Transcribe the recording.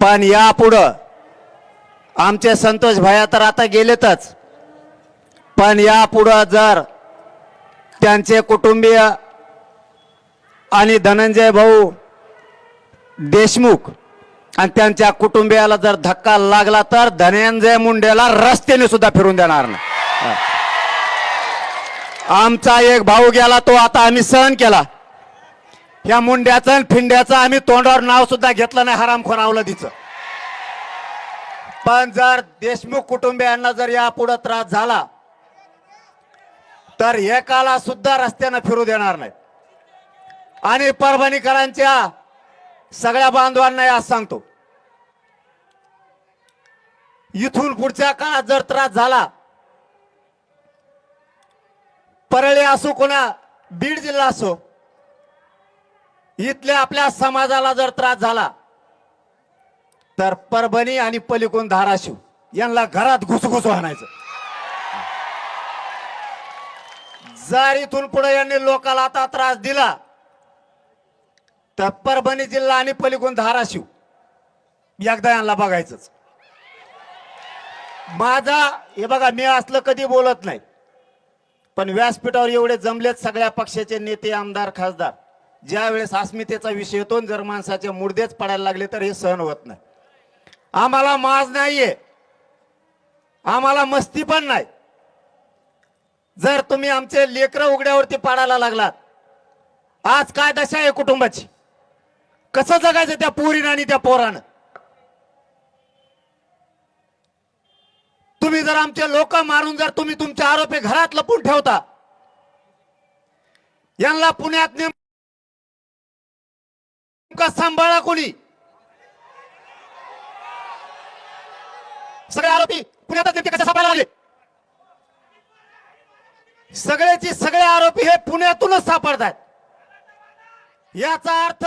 पण यापुढं आमचे संतोष भैया तर आता गेलेतच, पण यापुढं जर त्यांचे कुटुंबीय आणि धनंजय भाऊ देशमुख आणि त्यांच्या कुटुंबियाला जर धक्का लागला तर धनंजय मुंडेला रस्त्याने सुद्धा फिरून देणार नाही। आमचा एक भाऊ गेला, तो आता आम्ही सहन केला, या मुंड्याचं आणि फिंड्याचं आम्ही तोंडावर नाव सुद्धा घेतलं नाही, हरामखोर अवलादीचं। पण जर देशमुख कुटुंबियांना जर यापुढे त्रास झाला तर एकाला सुद्धा रस्त्यानं फिरू देणार नाही। आणि परभणीकरांच्या सगळ्या बांधवांना आज सांगतो, इथून पुढच्या काळात जर त्रास झाला, परळी असो कोणा बीड जिल्हा असो, इथल्या आपल्या समाजाला जर त्रास झाला तर परभणी आणि पलीकडून धाराशिव यांना घरात घुसघुस आणायचं। जर इथून पुढे यांनी लोकांना आता त्रास दिला तर परभणी जिल्हा आणि पलीकडून धाराशिव एकदा यांना बघायचंच। माझा हे बघा, मी असलं कधी बोलत नाही, पण व्यासपीठावर एवढे जमलेत सगळ्या पक्षाचे नेते आमदार खासदार, ज्या वेळेस अस्मितेचा विषय येतो जर माणसाचे मुर्देच पडायला लागले तर हे सहन होत नाही। आम्हाला माज नाहीये, आम्हाला मस्ती पण नाही। जर तुम्ही आमचे लेकरं उघड्यावरती पाडायला लागलात, आज काय दशा आहे कुटुंबाची, कसं जगायचं त्या पोरीनं आणि त्या पोरानं? तुम्ही जर आमचे लोक मारून जर तुम्ही तुमचे आरोपी घरात लपून ठेवता, यांना पुण्यात नेमका सांभाळा कोणी? सगळे आरोपी पुण्यात नेमके कसे सापडायला लागले? सगळ्याचे सगळे आरोपी हे पुण्यातूनच सापडतात। याचा अर्थ